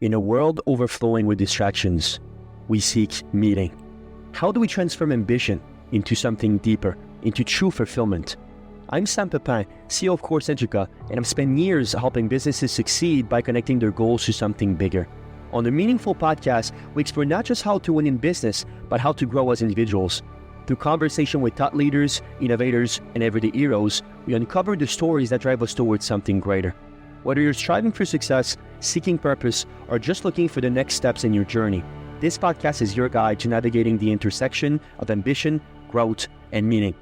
In a world overflowing with distractions, we seek meaning. How do we transform ambition into something deeper, into true fulfillment? I'm Sam Pepin, CEO of Course Educa, and I've spent years helping businesses succeed by connecting their goals to something bigger. On the Meaningful podcast, we explore not just how to win in business, but how to grow as individuals. Through conversation with thought leaders, innovators, and everyday heroes, we uncover the stories that drive us towards something greater. Whether you're striving for success, seeking purpose, or just looking for the next steps in your journey, this podcast is your guide to navigating the intersection of ambition, growth, and meaning.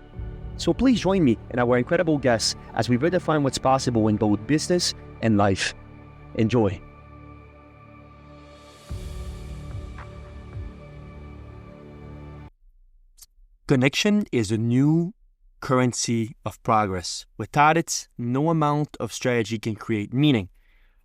So please join me and our incredible guests as we redefine what's possible in both business and life. Enjoy. Connection is a new currency of progress. Without it, no amount of strategy can create meaning.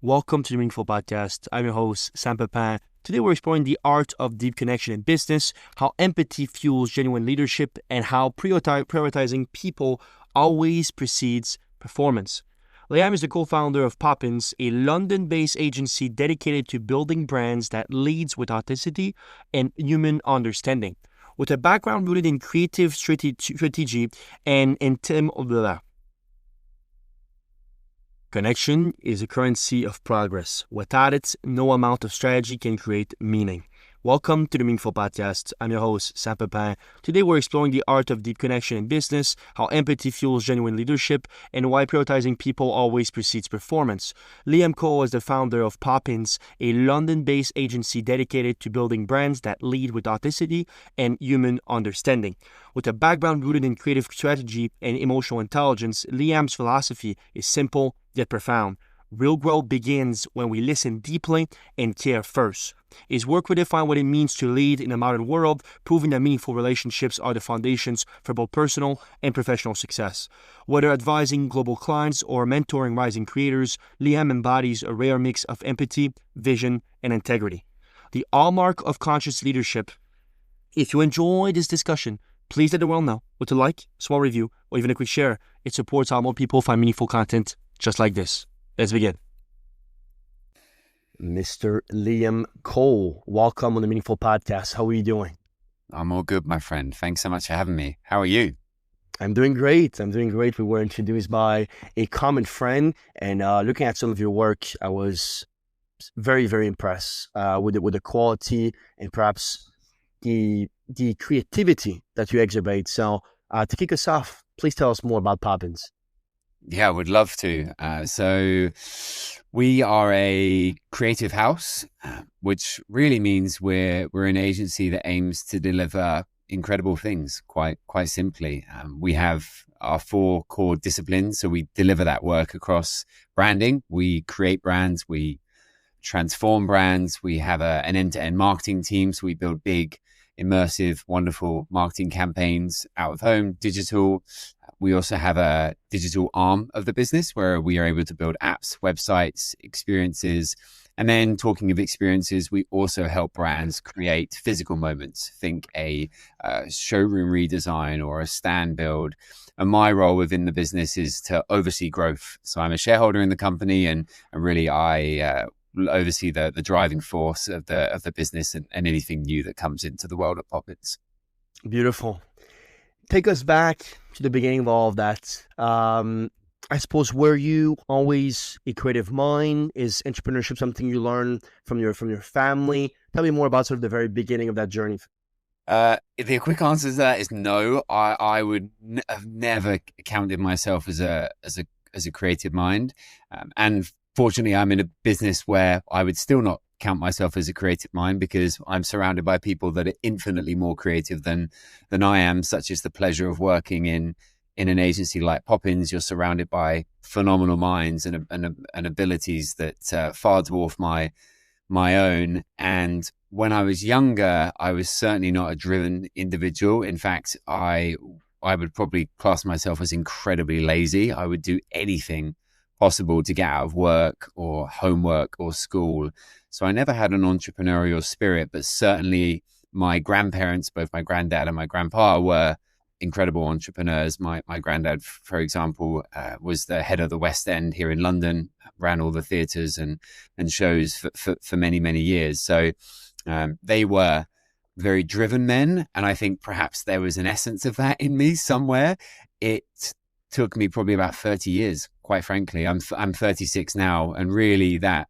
Welcome to the Meaningful Podcast. I'm your host, Sam Pepin. Today we're exploring the art of deep connection in business, how empathy fuels genuine leadership, and how prioritizing people always precedes performance. Liam is the co-founder of Poppins, a London-based agency dedicated to building brands that leads with authenticity and human understanding. With a background rooted in creative strategy and connection is a currency of progress. Without it, no amount of strategy can create meaning. Welcome to the Meaningful Podcast. I'm your host, Sam Pepin. Today we're exploring the art of deep connection in business, how empathy fuels genuine leadership, and why prioritizing people always precedes performance. Liam Cole is the founder of Poppins, a London-based agency dedicated to building brands that lead with authenticity and human understanding. With a background rooted in creative strategy and emotional intelligence, Liam's philosophy is simple yet profound. Real growth begins when we listen deeply and care first. His work redefines what it means to lead in a modern world, proving that meaningful relationships are the foundations for both personal and professional success. Whether advising global clients or mentoring rising creators, Liam embodies a rare mix of empathy, vision, and integrity. The hallmark of conscious leadership. If you enjoy this discussion, please let the world know with a like, small review, or even a quick share. It supports how more people find meaningful content just like this. Let's begin. Mr. Liam Cole, welcome on the Meaningful Podcast. How are you doing? I'm all good, my friend. Thanks so much for having me. How are you? I'm doing great. We were introduced by a common friend, and looking at some of your work, I was very, very impressed with the quality and perhaps the creativity that you exhibit. So to kick us off, please tell us more about Poppins. Yeah, I would love to. So we are a creative house, which really means we're an agency that aims to deliver incredible things, quite simply. We have our 4 core disciplines, so we deliver that work across branding. We create brands, we transform brands. We have an end-to-end marketing team, so we build big, immersive, wonderful marketing campaigns out of home, digital. We also have a digital arm of the business where we are able to build apps, websites, experiences. And then talking of experiences, we also help brands create physical moments. Think a showroom redesign or a stand build. And my role within the business is to oversee growth. So I'm a shareholder in the company, and really I oversee the driving force of the business and anything new that comes into the world of Poppins. Beautiful. Take us back to the beginning of all of that. I suppose, were you always a creative mind? Is entrepreneurship something you learned from your family? Tell me more about sort of the very beginning of that journey. The quick answer to that is no. I would have never counted myself as a creative mind, and fortunately, I'm in a business where I would still not count myself as a creative mind because I'm surrounded by people that are infinitely more creative than I am, such as the pleasure of working in an agency like Poppins. You're surrounded by phenomenal minds and abilities that far dwarf my own. And when I was younger, I was certainly not a driven individual. In fact, I would probably class myself as incredibly lazy. I would do anything possible to get out of work or homework or school. So I never had an entrepreneurial spirit, but certainly my grandparents, both my granddad and my grandpa, were incredible entrepreneurs. My granddad, for example, was the head of the West End here in London, ran all the theatres and shows for many, many years. So they were very driven men. And I think perhaps there was an essence of that in me somewhere. It took me probably about 30 years, quite frankly. I'm 36 now. And really that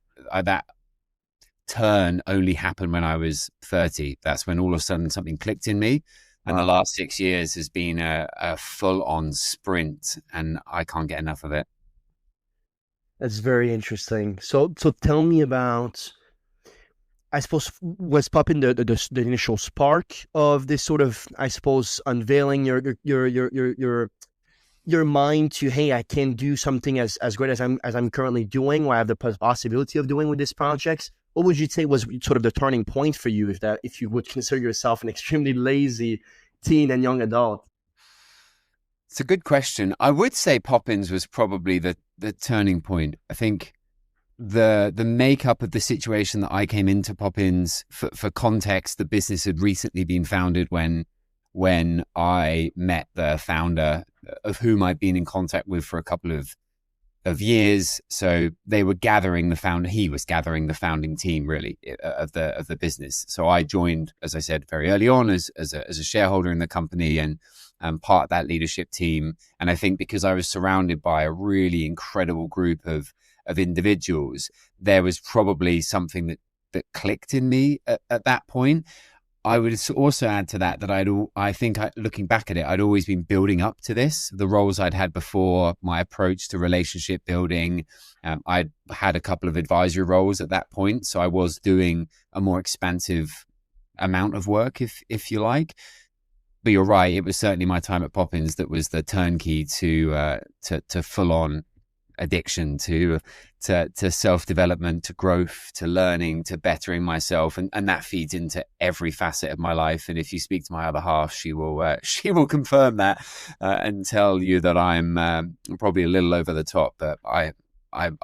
turn only happened when I was 30. That's when all of a sudden something clicked in me. And the last 6 years has been a full-on sprint, and I can't get enough of it. That's very interesting. So tell me about, I suppose, was Poppin the initial spark of this sort of, I suppose, unveiling your mind to, hey, I can do something as great as I'm currently doing, or I have the possibility of doing with this project? What would you say was sort of the turning point for you, if you would consider yourself an extremely lazy teen and young adult? It's a good question. I would say Poppins was probably the turning point. I think the makeup of the situation that I came into Poppins, for context, the business had recently been founded when I met the founder, of whom I'd been in contact with for a couple of years. So they were gathering he was gathering the founding team really of the business. So I joined, as I said, very early on as a shareholder in the company and part of that leadership team. And I think because I was surrounded by a really incredible group of individuals, there was probably something that clicked in me at that point. I would also add to that looking back at it, I'd always been building up to this. The roles I'd had before, my approach to relationship building, I'd had a couple of advisory roles at that point. So I was doing a more expansive amount of work, if you like. But you're right, it was certainly my time at Poppins that was the turnkey to full on addiction, to self-development, to growth, to learning, to bettering myself, and that feeds into every facet of my life. And if you speak to my other half, she will confirm that and tell you that I'm probably a little over the top, but I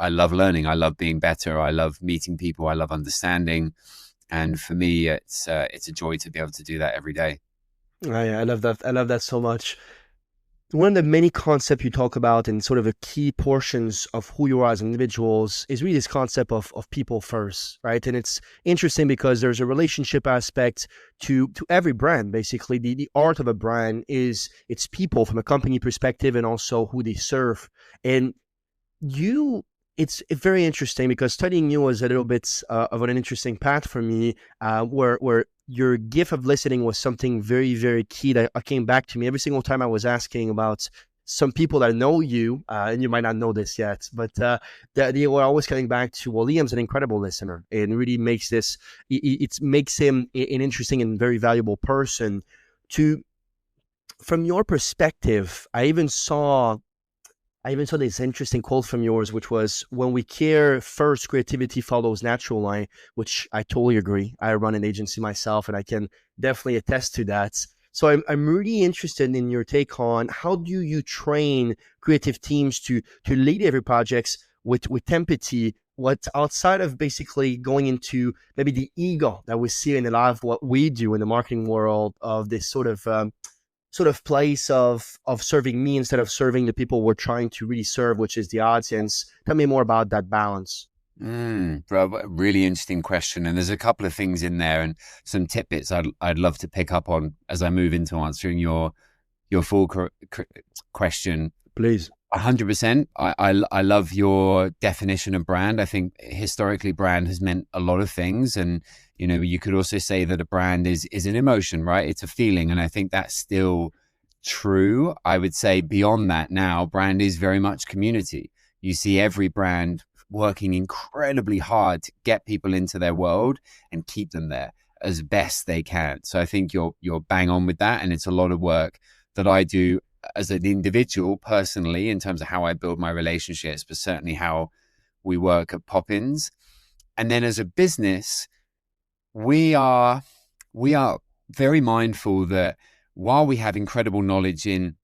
love learning, I love being better, I love meeting people, I love understanding, and for me it's a joy to be able to do that every day. I love that. I love that so much. One of the many concepts you talk about and sort of the key portions of who you are as individuals is really this concept of people first, right? And it's interesting because there's a relationship aspect to every brand. Basically, the art of a brand is its people from a company perspective and also who they serve. And it's very interesting because studying you was a little bit of an interesting path for me, where your gift of listening was something very, very key that came back to me every single time I was asking about some people that know you, and you might not know this yet, but they were always coming back to, well, Liam's an incredible listener, and really makes it makes him an interesting and very valuable person. From your perspective, I even saw this interesting quote from yours, which was, when we care first, creativity follows natural line, which I totally agree. I run an agency myself, and I can definitely attest to that. So I'm really interested in your take on, how do you train creative teams to lead every projects with empathy, what outside of basically going into maybe the ego that we see in a lot of what we do in the marketing world, of this sort of place of serving me instead of serving the people we're trying to really serve, which is the audience. Tell me more about that balance. Bro, really interesting question. And there's a couple of things in there and some tidbits I'd love to pick up on as I move into answering your full question. Please. 100%. I love your definition of brand. I think historically brand has meant a lot of things. And, you know, you could also say that a brand is an emotion, right? It's a feeling. And I think that's still true. I would say beyond that now, brand is very much community. You see every brand working incredibly hard to get people into their world and keep them there as best they can. So I think you're bang on with that. And it's a lot of work that I do as an individual personally in terms of how I build my relationships, but certainly how we work at Poppins. And then as a business, we are very mindful that while we have incredible knowledge in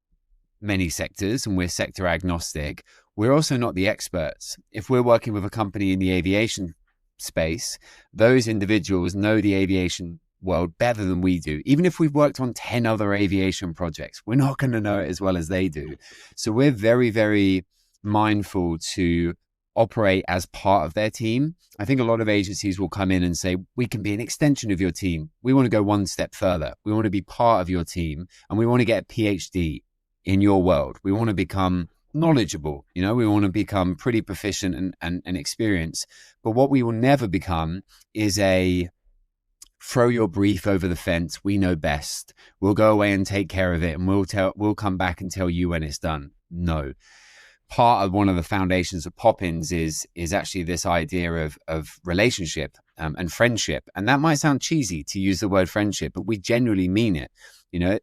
many sectors and we're sector agnostic, we're also not the experts. If we're working with a company in the aviation space, those individuals know the aviation world better than we do. Even if we've worked on 10 other aviation projects, we're not going to know it as well as they do. So we're very, very mindful to operate as part of their team. I think a lot of agencies will come in and say, we can be an extension of your team. We want to go one step further. We want to be part of your team, and we want to get a PhD in your world. We want to become knowledgeable. We want to become pretty proficient and experienced. But what we will never become is a throw your brief over the fence. We know best. We'll go away and take care of it, and we'll come back and tell you when it's done. No. Part of one of the foundations of Poppins is actually this idea of relationship and friendship. And that might sound cheesy to use the word friendship, but we genuinely mean it.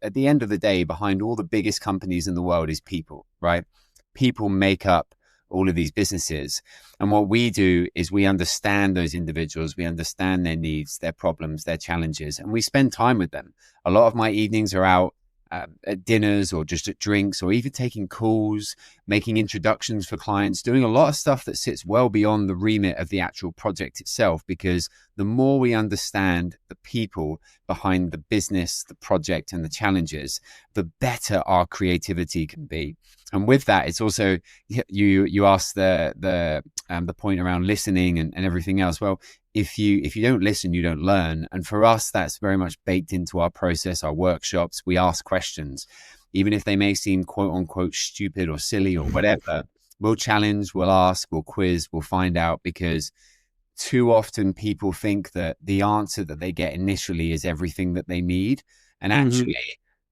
At the end of the day, behind all the biggest companies in the world is people, right? People make up all of these businesses. And what we do is we understand those individuals, we understand their needs, their problems, their challenges, and we spend time with them. A lot of my evenings are out at dinners or just at drinks, or even taking calls, making introductions for clients, doing a lot of stuff that sits well beyond the remit of the actual project itself, because the more we understand the people behind the business, the project, and the challenges, the better our creativity can be. And with that, it's also, you asked the point around listening and everything else. Well, if you don't listen, you don't learn. And for us, that's very much baked into our process, our workshops. We ask questions, even if they may seem quote unquote stupid or silly or whatever. We'll challenge, we'll ask, we'll quiz, we'll find out, because too often people think that the answer that they get initially is everything that they need. And actually,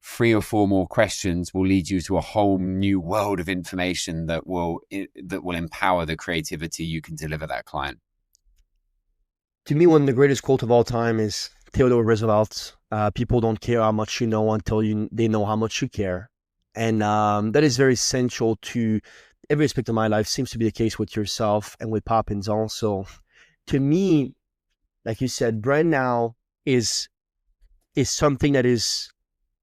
3 or 4 more questions will lead you to a whole new world of information that will empower the creativity you can deliver that client. To me, one of the greatest quotes of all time is Theodore Roosevelt's, people don't care how much you know until they know how much you care. And that is very essential to every aspect of my life. Seems to be the case with yourself and with Poppins also. To me, like you said, brand now is something that is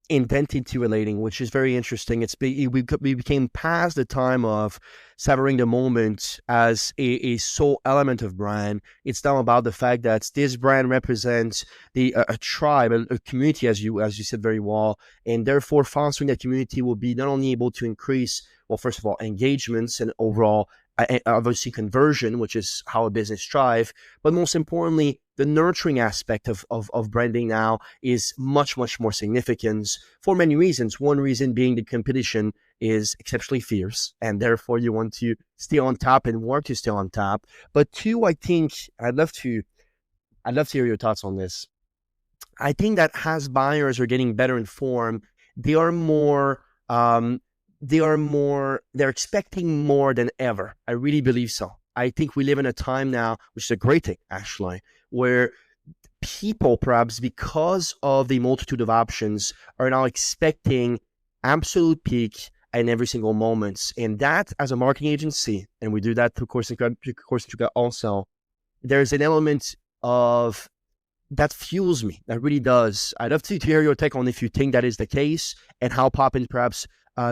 invented to relating, which is very interesting. We became past the time of savoring the moment as a sole element of brand. It's now about the fact that this brand represents a tribe, a community, as you said very well, and therefore fostering that community will be not only able to increase, well, first of all, engagements and overall obviously conversion, which is how a business thrives, but most importantly, the nurturing aspect of branding now is much, much more significant for many reasons. One reason being the competition is exceptionally fierce, and therefore you want to stay on top and work to stay on top. But two, I think I'd love to hear your thoughts on this. I think that as buyers are getting better informed, they're expecting more than ever. I really believe so. I think we live in a time now, which is a great thing, actually, where people, perhaps because of the multitude of options, are now expecting absolute peak in every single moment. And that, as a marketing agency, and we do that through Course also, there's an element of that fuels me. That really does. I'd love to hear your take on if you think that is the case, and how Poppins perhaps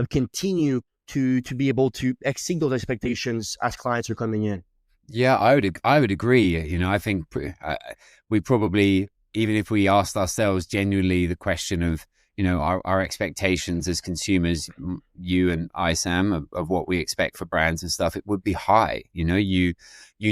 continue to be able to exceed those expectations as clients are coming in. Yeah, I would agree. I think we probably, even if we asked ourselves genuinely the question of, our expectations as consumers, you and I, Sam, of what we expect for brands and stuff, it would be high. You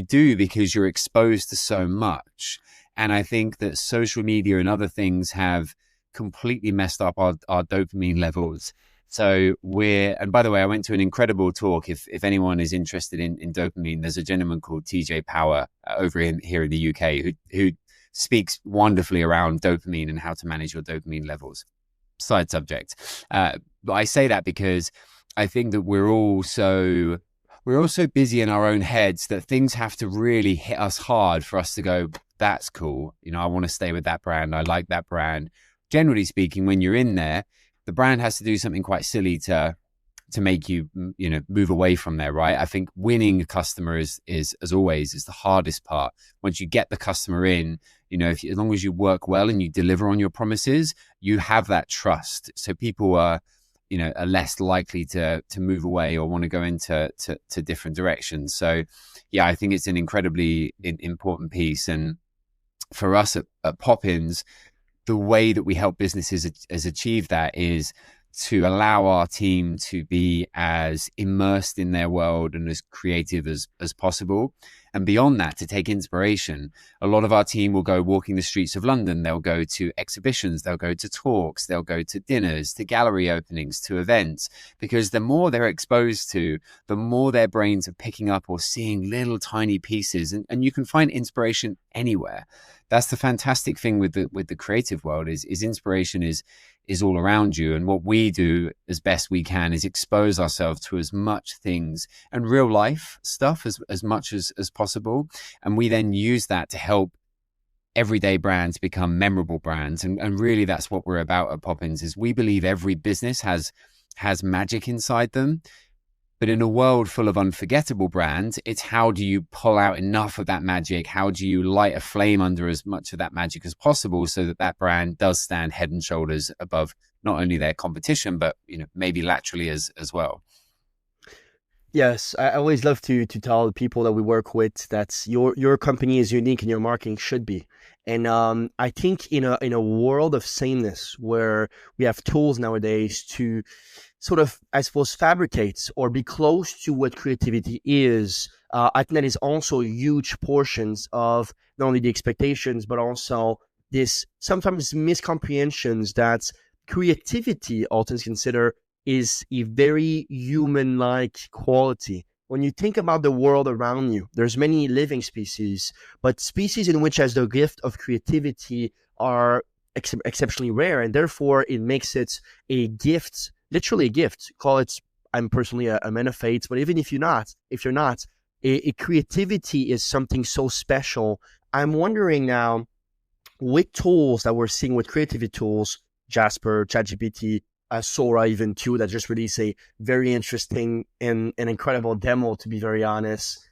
do, because you're exposed to so much. And I think that social media and other things have completely messed up our dopamine levels. So and by the way, I went to an incredible talk. If anyone is interested in dopamine, there's a gentleman called TJ Power over here in the UK who speaks wonderfully around dopamine and how to manage your dopamine levels. Side subject. But I say that because I think that we're all so busy in our own heads that things have to really hit us hard for us to go, that's cool. I want to stay with that brand. I like that brand. Generally speaking, when you're in there, the brand has to do something quite silly to make you, move away from there, right? I think winning a customer is as always, is the hardest part. Once you get the customer in, as long as you work well and you deliver on your promises, you have that trust. So people are less likely to move away or want to go into different directions. So yeah, I think it's an incredibly important piece. And for us at Poppins, the way that we help businesses achieve that is to allow our team to be as immersed in their world and as creative as possible. And beyond that, to take inspiration, a lot of our team will go walking the streets of London. They'll go to exhibitions, they'll go to talks, they'll go to dinners, to gallery openings, to events, because the more they're exposed to, the more their brains are picking up or seeing little tiny pieces. And you can find inspiration anywhere. That's the fantastic thing with the creative world is inspiration is all around you. And what we do as best we can is expose ourselves to as much things and real life stuff as much as possible. And we then use that to help everyday brands become memorable brands. And really that's what we're about at Poppins, is we believe every business has magic inside them. But in a world full of unforgettable brands, it's how do you pull out enough of that magic? How do you light a flame under as much of that magic as possible so that that brand does stand head and shoulders above not only their competition, but maybe laterally as well. Yes, I always love to tell the people that we work with that your company is unique and your marketing should be. And I think in a world of sameness where we have tools nowadays to sort of, I suppose, fabricate or be close to what creativity is, I think that is also huge portions of not only the expectations, but also this sometimes miscomprehensions that creativity, all things considered, is a very human-like quality. When you think about the world around you, there's many living species, but species in which has the gift of creativity are exceptionally rare, and therefore it makes it a gift, literally a gift. Call it, I'm personally a man of faith, but even if you're not, a creativity is something so special. I'm wondering now, with tools that we're seeing with creativity tools, Jasper, ChatGPT, Sora even too, that just released a very interesting and an incredible demo, to be very honest.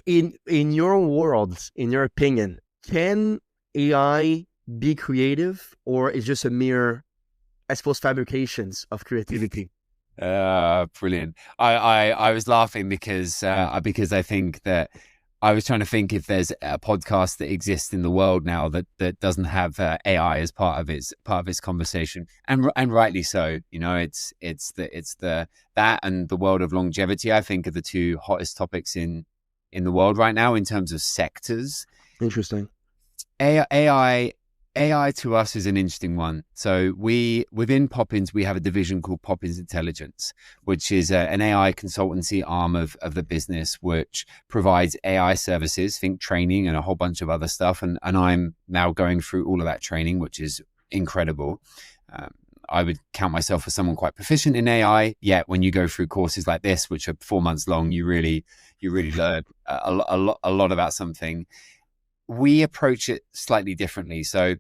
In your world, in your opinion, can AI be creative, or is just a mere, I suppose, fabrications of creativity? Brilliant. I was laughing because I think that I was trying to think if there's a podcast that exists in the world now that doesn't have AI as part of its conversation, and rightly so. It's the that and the world of longevity, I think, are the two hottest topics in the world right now in terms of sectors. Interesting. AI to us is an interesting one. So within Poppins, we have a division called Poppins Intelligence, which is an AI consultancy arm of the business, which provides AI services, think training and a whole bunch of other stuff. And I'm now going through all of that training, which is incredible. I would count myself as someone quite proficient in AI. Yet when you go through courses like this, which are 4 months long, you really learn a lot about something. We approach it slightly differently. So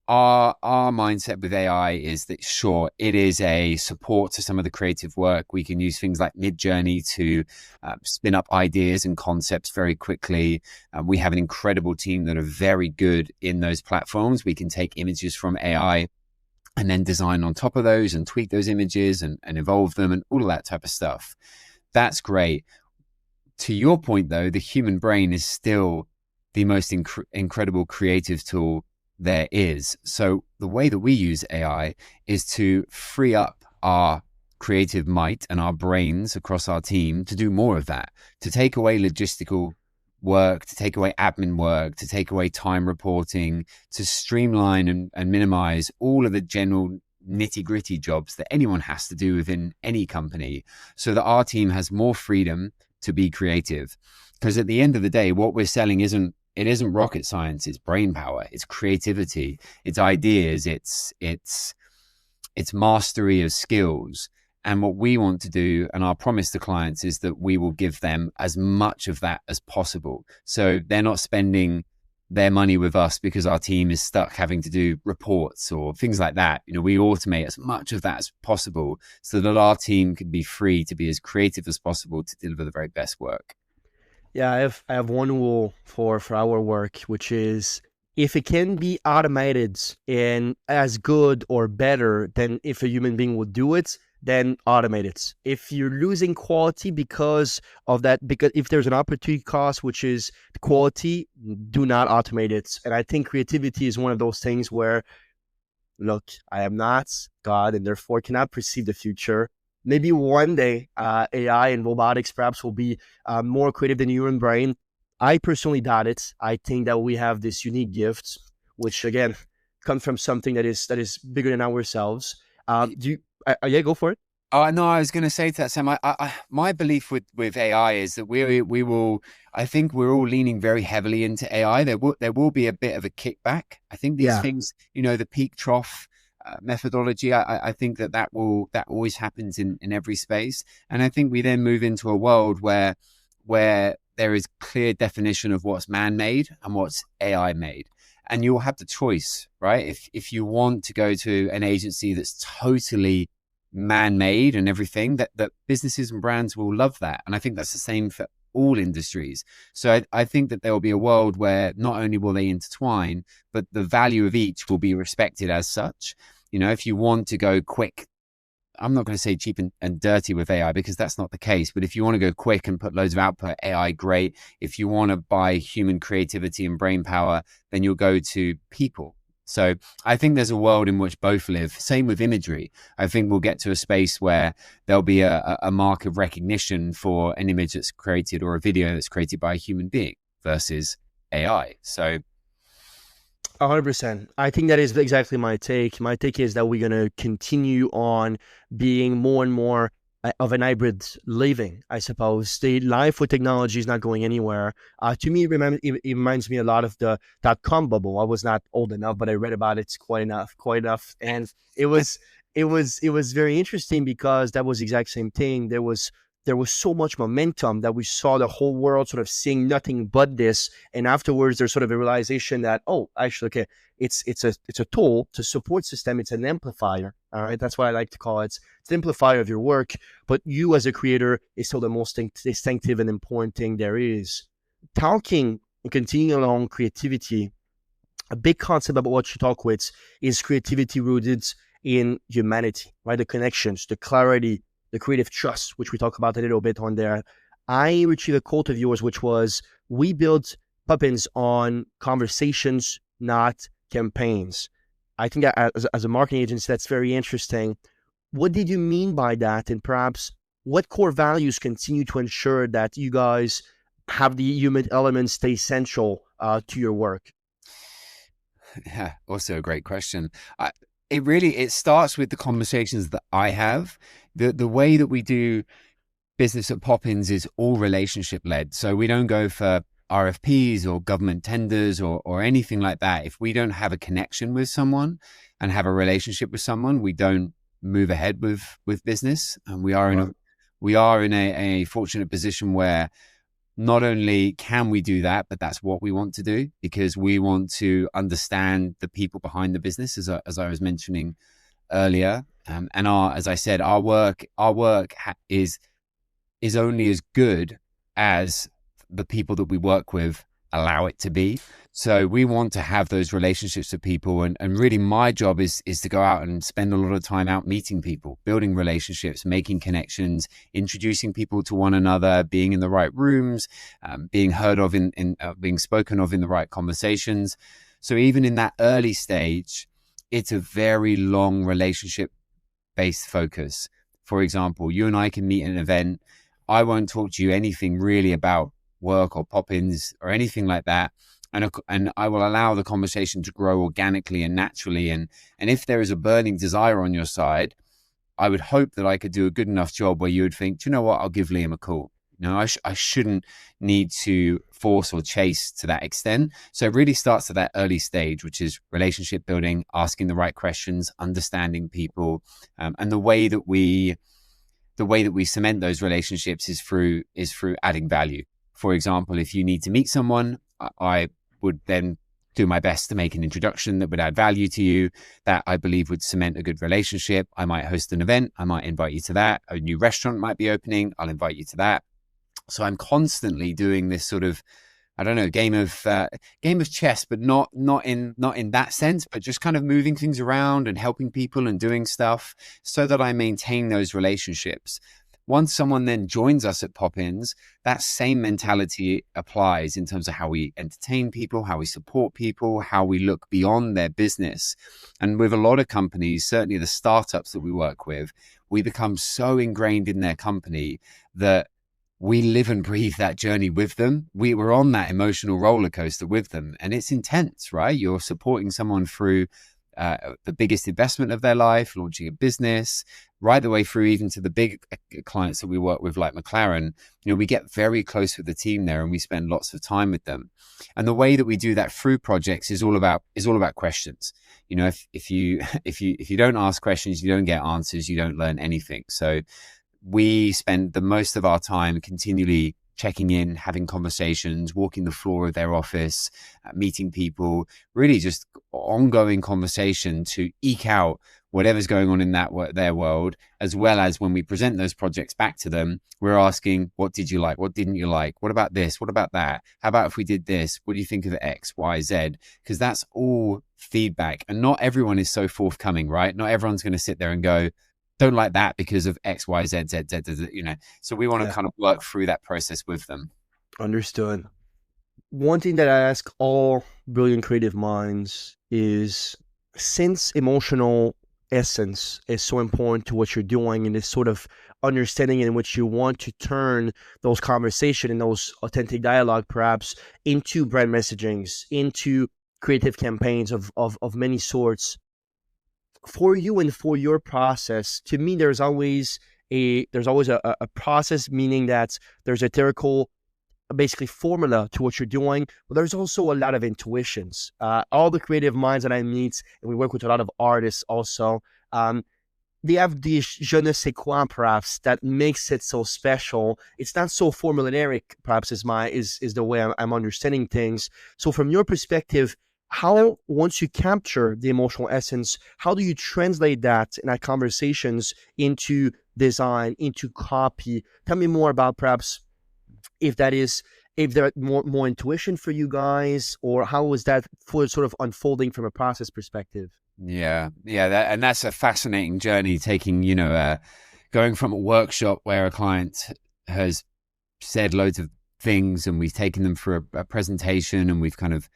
our mindset with AI is that, sure, it is a support to some of the creative work. We can use things like Midjourney to spin up ideas and concepts very quickly. We have an incredible team that are very good in those platforms. We can take images from AI and then design on top of those and tweak those images and evolve them and all of that type of stuff. That's great. To your point, though, the human brain is still the most incredible creative tool there is. So the way that we use AI is to free up our creative might and our brains across our team to do more of that, to take away logistical work, to take away admin work, to take away time reporting, to streamline and minimize all of the general nitty-gritty jobs that anyone has to do within any company, so that our team has more freedom to be creative. Because at the end of the day, what we're selling isn't rocket science. It's brain power. It's creativity. It's ideas. It's mastery of skills. And what we want to do, and our promise to clients, is that we will give them as much of that as possible. So they're not spending their money with us because our team is stuck having to do reports or things like that. We automate as much of that as possible so that our team can be free to be as creative as possible to deliver the very best work. Yeah, I have one rule for our work, which is if it can be automated and as good or better than if a human being would do it, then automate it. If you're losing quality because of that, because if there's an opportunity cost, which is quality, do not automate it. And I think creativity is one of those things where, look, I am not God and therefore cannot perceive the future. Maybe one day AI and robotics perhaps will be more creative than the human brain. I personally doubt it. I think that we have this unique gift, which again comes from something that is bigger than ourselves. Do you? Yeah, go for it. Oh no, I was going to say to that, Sam. My belief with AI is that we will. I think we're all leaning very heavily into AI. There will be a bit of a kickback. I think these Yeah, things, the peak trough methodology. I think that always happens in every space, and I think we then move into a world where there is clear definition of what's man-made and what's AI made. And you'll have the choice, right? If you want to go to an agency that's totally man-made and everything, that businesses and brands will love that. And I think that's the same for all industries. So I think that there will be a world where not only will they intertwine, but the value of each will be respected as such. If you want to go quick, I'm not going to say cheap and dirty with AI, because that's not the case. But if you want to go quick and put loads of output, AI, great. If you want to buy human creativity and brain power, then you'll go to people. So I think there's a world in which both live. Same with imagery. I think we'll get to a space where there'll be a mark of recognition for an image that's created or a video that's created by a human being versus AI. So 100%. I think that is exactly my take. My take is that we're going to continue on being more and more of an hybrid living, I suppose. The life with technology is not going anywhere. To me, it reminds me a lot of the dot-com bubble. I was not old enough, but I read about it quite enough. And it was very interesting because that was the exact same thing. There was so much momentum that we saw the whole world sort of seeing nothing but this. And afterwards, there's sort of a realization that, oh, actually, okay, it's a tool, it's a support system, it's an amplifier. All right, that's what I like to call it. It's an amplifier of your work, but you as a creator is still the most distinctive and important thing there is. Talking and continuing along creativity, a big concept about what you talk with is creativity rooted in humanity, right? The connections, the clarity, the creative trust, which we talk about a little bit on there. I retrieved a quote of yours, which was, we build Poppins on conversations, not campaigns. I think that as a marketing agency, that's very interesting. What did you mean by that? And perhaps what core values continue to ensure that you guys have the human element stay central to your work? yeah, also a great question. It starts with the conversations that I have. The way that we do business at Poppins is all relationship led. So we don't go for RFPs or government tenders or anything like that. If we don't have a connection with someone and have a relationship with someone, we don't move ahead with business. And we are in a fortunate position where not only can we do that, but that's what we want to do, because we want to understand the people behind the business, as I was mentioning earlier. And as I said, our work is only as good as the people that we work with allow it to be. So we want to have those relationships with people. And really my job is to go out and spend a lot of time out meeting people, building relationships, making connections, introducing people to one another, being in the right rooms, being heard of being spoken of in the right conversations. So even in that early stage, it's a very long relationship based focus. For example, you and I can meet at an event. I won't talk to you anything really about work or Poppins or anything like that. And I will allow the conversation to grow organically and naturally. And if there is a burning desire on your side, I would hope that I could do a good enough job where you would think, do you know what, I'll give Liam a call. I shouldn't need to force or chase to that extent. So it really starts at that early stage, which is relationship building, asking the right questions, understanding people. And the way that we cement those relationships is through adding value. For example, if you need to meet someone, I would then do my best to make an introduction that would add value to you, that I believe would cement a good relationship. I might host an event. I might invite you to that. A new restaurant might be opening. I'll invite you to that. So I'm constantly doing this sort of I don't know, game of chess, but not in that sense, but just kind of moving things around and helping people and doing stuff so that I maintain those relationships. Once someone then joins us at Poppins, that same mentality applies in terms of how we entertain people, how we support people, how we look beyond their business. And with a lot of companies, certainly the startups that we work with, we become so ingrained in their company that we live and breathe that journey with them. We were on that emotional roller coaster with them, and it's intense, right? You're supporting someone through the biggest investment of their life, launching a business, right the way through even to the big clients that we work with, like McLaren. You know, we get very close with the team there, and we spend lots of time with them. And the way that we do that through projects is all about questions. You know, if you don't ask questions, you don't get answers, you don't learn anything. So we spend the most of our time continually checking in, having conversations, walking the floor of their office, meeting people, really just ongoing conversation to eke out whatever's going on in their world, as well as when we present those projects back to them, we're asking, what did you like? What didn't you like? What about this? What about that? How about if we did this? What do you think of X, Y, Z? Because that's all feedback. And not everyone is so forthcoming, right? Not everyone's going to sit there and go, don't like that because of X, Y, Z, Z, Z, Z, you know. So we want to kind of work through that process with them. Understood. One thing that I ask all brilliant creative minds is, since emotional essence is so important to what you're doing and this sort of understanding in which you want to turn those conversation and those authentic dialogue perhaps into brand messagings, into creative campaigns of many sorts, for you and for your process, to me, there's always a process, meaning that there's a theoretical, basically formula to what you're doing, but there's also a lot of intuitions. All the creative minds that I meet, and we work with a lot of artists also, they have the je ne sais quoi, perhaps, that makes it so special. It's not so formulaic, perhaps, is the way I'm understanding things. So from your perspective, how, once you capture the emotional essence, how do you translate that in our conversations into design, into copy? Tell me more about perhaps if there more intuition for you guys, or how was that for sort of unfolding from a process perspective? Yeah. And that's a fascinating journey, taking, going from a workshop where a client has said loads of things and we've taken them for a presentation and we've kind of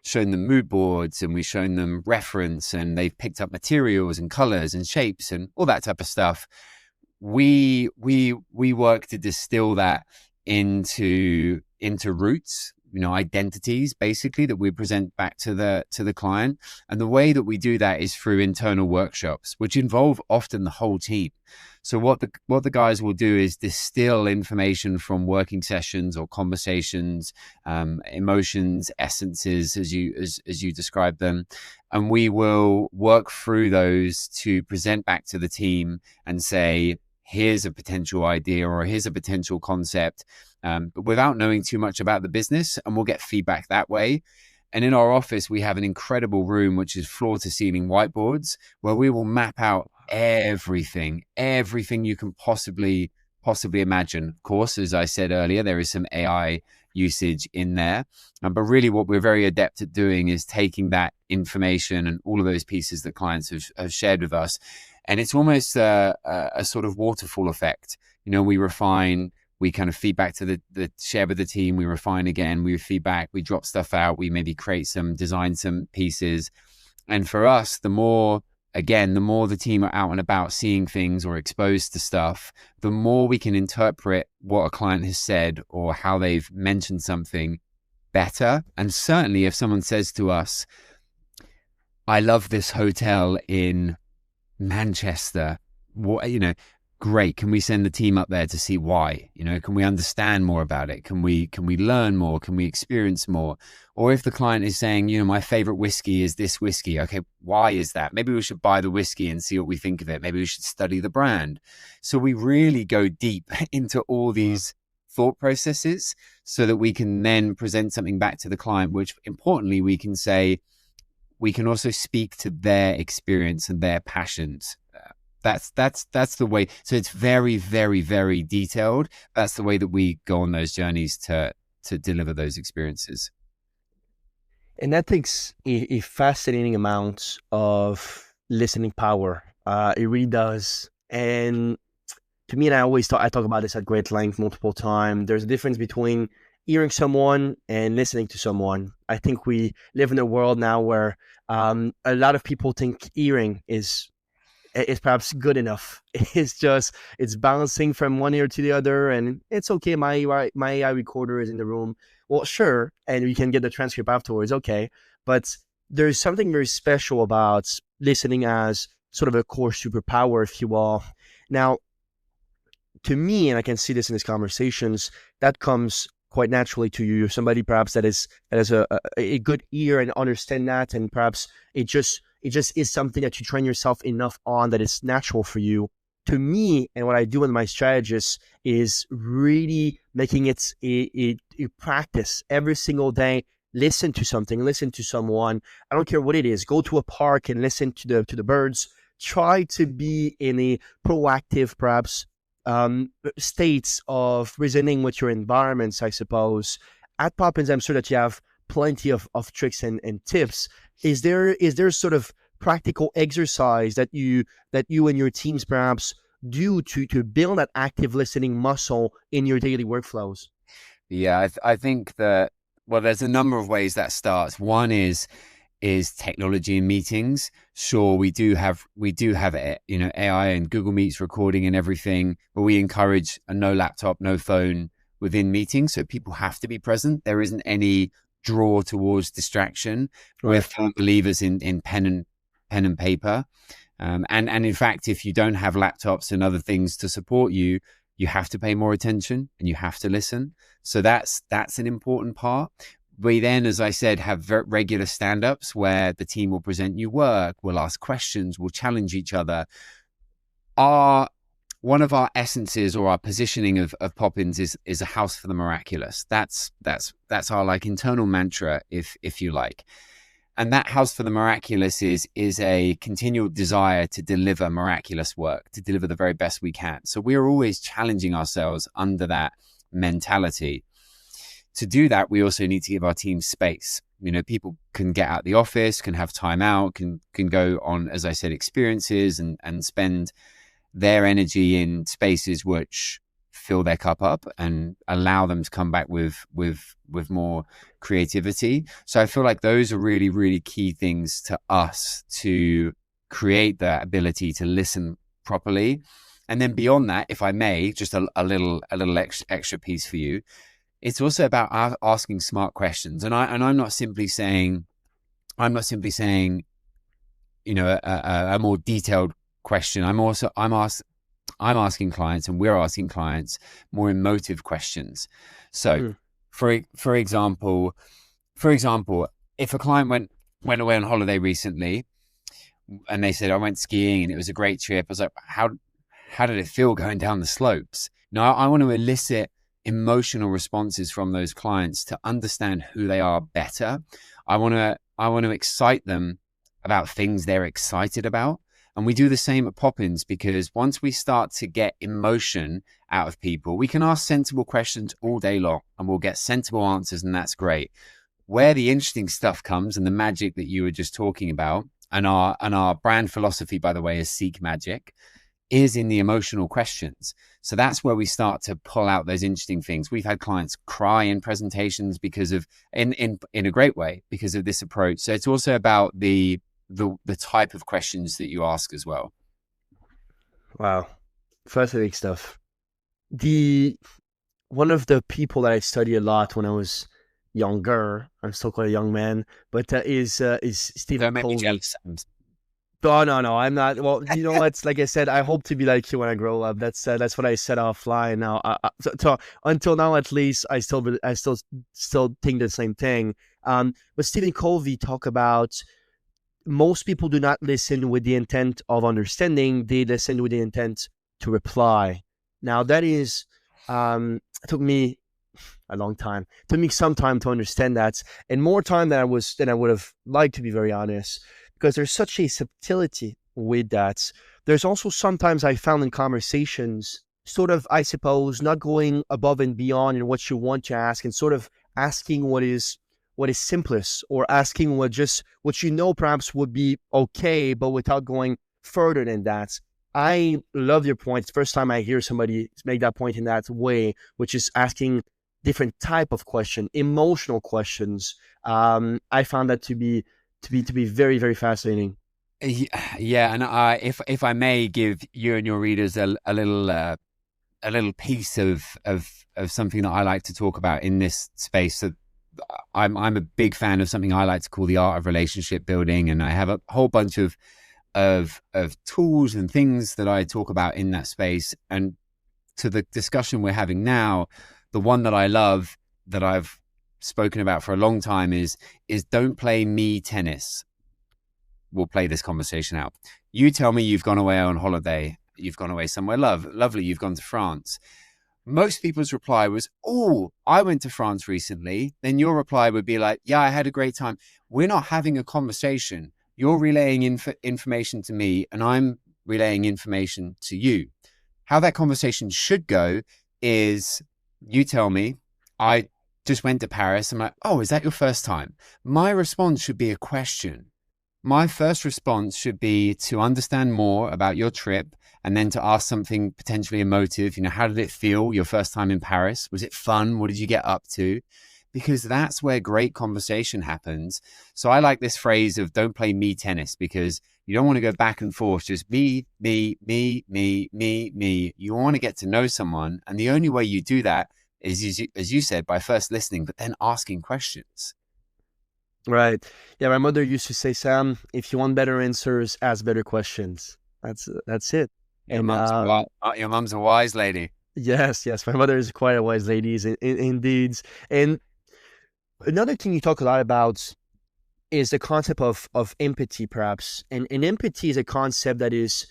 shown them mood boards and we've shown them reference and they've picked up materials and colors and shapes and all that type of stuff. We work to distill that into roots, identities basically that we present back to the client. And the way that we do that is through internal workshops, which involve often the whole team. So what the guys will do is distill information from working sessions or conversations, emotions, essences, as you describe them, and we will work through those to present back to the team and say, here's a potential idea or here's a potential concept, but without knowing too much about the business, and we'll get feedback that way. And in our office, we have an incredible room, which is floor to ceiling whiteboards, where we will map out everything you can possibly imagine. Of course, as I said earlier, there is some AI usage in there. But really what we're very adept at doing is taking that information and all of those pieces that clients have shared with us. And it's almost a sort of waterfall effect. We refine, we kind of feedback to the share with the team, we refine again, we feedback, we drop stuff out, we maybe design some pieces. And for us, the more the team are out and about seeing things or exposed to stuff, the more we can interpret what a client has said or how they've mentioned something better. And certainly if someone says to us, I love this hotel in Manchester, great. Can we send the team up there to see why? Can we understand more about it? Can we learn more? Can we experience more? Or if the client is saying, my favorite whiskey is this whiskey. Okay, why is that? Maybe we should buy the whiskey and see what we think of it. Maybe we should study the brand. So we really go deep into all these thought processes so that we can then present something back to the client, which importantly, we can say, we can also speak to their experience and their passions. That's the way. So it's very, very, very detailed. That's the way that we go on those journeys to to deliver those experiences. And that takes a fascinating amount of listening power. It really does. And to me, and I talk about this at great length multiple times. There's a difference between hearing someone and listening to someone. I think we live in a world now where a lot of people think hearing is perhaps good enough. It's bouncing from one ear to the other, and it's okay. My AI recorder is in the room. Well, sure, and we can get the transcript afterwards. Okay, but there's something very special about listening as sort of a core superpower, if you will. Now, to me, and I can see this in these conversations, that comes quite naturally to you. You're somebody perhaps that has a good ear and understand that, and perhaps it just is something that you train yourself enough on that it's natural for you. To me, and what I do with my strategists is really making it a practice every single day. Listen to something, listen to someone. I don't care what it is. Go to a park and listen to the birds. Try to be in a proactive, perhaps states of reasoning with your environments, I suppose. At Poppins, I'm sure that you have plenty of tricks and tips. Is there sort of practical exercise that you and your teams perhaps do to build that active listening muscle in your daily workflows? Yeah, I think that, well, there's a number of ways that starts. One is technology and meetings. Sure, we do have AI and Google Meets recording and everything, but we encourage a no laptop, no phone within meetings, so people have to be present. There isn't any draw towards distraction. Right. We're firm believers in pen and paper, and in fact, if you don't have laptops and other things to support you, you have to pay more attention and you have to listen. So that's an important part. We then, as I said, have regular stand-ups where the team will present new work, we'll ask questions, we'll challenge each other. One of our essences or our positioning of Poppins is a house for the miraculous. That's our like internal mantra, if you like. And that house for the miraculous is a continual desire to deliver miraculous work, to deliver the very best we can. So we're always challenging ourselves under that mentality. To do that, we also need to give our team space. People can get out the office, can have time out, can go on, as I said, experiences and spend their energy in spaces which fill their cup up and allow them to come back with more creativity. So I feel like those are really, really key things to us to create that ability to listen properly. And then beyond that, if I may, just a little extra piece for you. It's also about asking smart questions, and I'm not simply saying, a more detailed question. I'm asking clients, and we're asking clients more emotive questions. So, for example, if a client went away on holiday recently, and they said, "I went skiing and it was a great trip," I was like, "How did it feel going down the slopes?" Now, I want to elicit emotional responses from those clients to understand who they are better. I want to excite them about things they're excited about. And we do the same at Poppins, because once we start to get emotion out of people, we can ask sensible questions all day long and we'll get sensible answers, and that's great. Where the interesting stuff comes, and the magic that you were just talking about, and our brand philosophy, by the way, is Seek Magic, is in the emotional questions. So that's where we start to pull out those interesting things. We've had clients cry in presentations because of, in a great way, because of this approach. So it's also about the type of questions that you ask as well. Wow. Fascinating stuff. One of the people that I studied a lot when I was younger, I'm still quite a young man, but is Stephen Covey. Jealous. No, I'm not. Well, it's like I said, I hope to be like you when I grow up. That's what I said offline. Now, so until now, at least, I still think the same thing. But Stephen Covey talk about most people do not listen with the intent of understanding; they listen with the intent to reply. Now, that is, it took me a long time. It took me some time to understand that, and more time than I would have liked, to be very honest. Because there's such a subtlety with that. There's also sometimes I found in conversations sort of, I suppose, not going above and beyond in what you want to ask, and sort of asking what is simplest, or asking what you know perhaps would be okay, but without going further than that. I love your point. It's the first time I hear somebody make that point in that way, which is asking different type of question, emotional questions. I found that to be very, very fascinating. Yeah, and if I may give you and your readers a little piece of something that I like to talk about in this space. So I'm a big fan of something I like to call the art of relationship building, and I have a whole bunch of tools and things that I talk about in that space. And to the discussion we're having now, the one that I love, that I've spoken about for a long time, is don't play me tennis. We'll play this conversation out. You tell me you've gone away on holiday. You've gone away somewhere lovely. You've gone to France. Most people's reply was, "Oh, I went to France recently." Then your reply would be like, "Yeah, I had a great time." We're not having a conversation. You're relaying information to me, and I'm relaying information to you. How that conversation should go is, you tell me, "I just went to Paris." I'm like, "Oh, is that your first time?" My response should be a question. My first response should be to understand more about your trip, and then to ask something potentially emotive. How did it feel your first time in Paris? Was it fun? What did you get up to? Because that's where great conversation happens. So I like this phrase of don't play me tennis, because you don't want to go back and forth, just me, me, me, me, me, me. You want to get to know someone. And the only way you do that is, as you said, by first listening, but then asking questions. Right. Yeah, my mother used to say, Sam, if you want better answers, ask better questions. That's it. Your And mum's your mum's a wise lady. yes, yes, my mother is quite a wise lady, indeed. And another thing you talk a lot about is the concept of empathy, perhaps. And empathy is a concept that is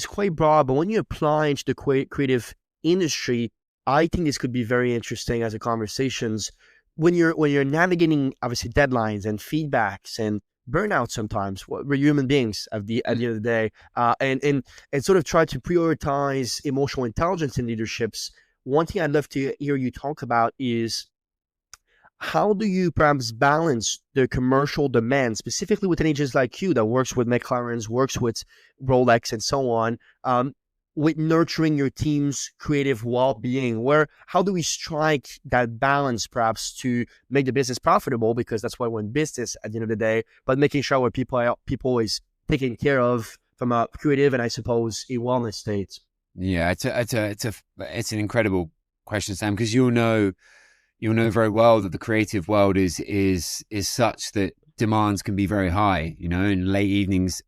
quite broad, but when you apply into the creative industry, I think this could be very interesting as a conversations when you're navigating obviously deadlines and feedbacks and burnout. Sometimes we're human beings at the end of the day, and sort of try to prioritize emotional intelligence in leaderships. One thing I'd love to hear you talk about is how do you perhaps balance the commercial demand, specifically with an agent like you that works with McLaren's, works with Rolex, and so on, with nurturing your team's creative well-being? How do we strike that balance, perhaps, to make the business profitable? Because that's why we're in business at the end of the day, but making sure what people is taken care of from a creative and, I suppose, a wellness state. Yeah, it's an incredible question, Sam, because you'll know very well that the creative world is such that demands can be very high, and late evenings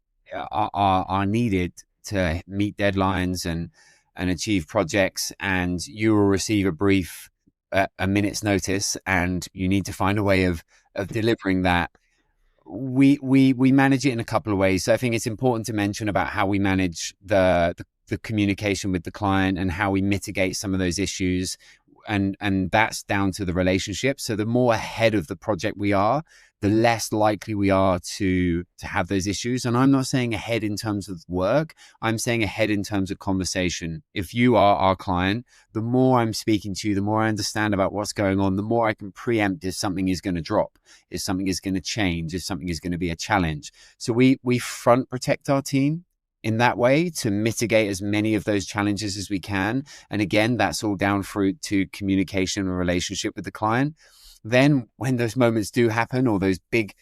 are needed to meet deadlines and achieve projects, and you will receive a brief at a minute's notice, and you need to find a way of delivering that. We manage it in a couple of ways. So I think it's important to mention about how we manage the communication with the client and how we mitigate some of those issues, and that's down to the relationship. So the more ahead of the project we are, the less likely we are to have those issues. And I'm not saying ahead in terms of work, I'm saying ahead in terms of conversation. If you are our client, the more I'm speaking to you, the more I understand about what's going on, the more I can preempt if something is going to drop, if something is going to change, if something is going to be a challenge. So we front protect our team in that way to mitigate as many of those challenges as we can. And again, that's all down through to communication and relationship with the client. Then when those moments do happen, or those big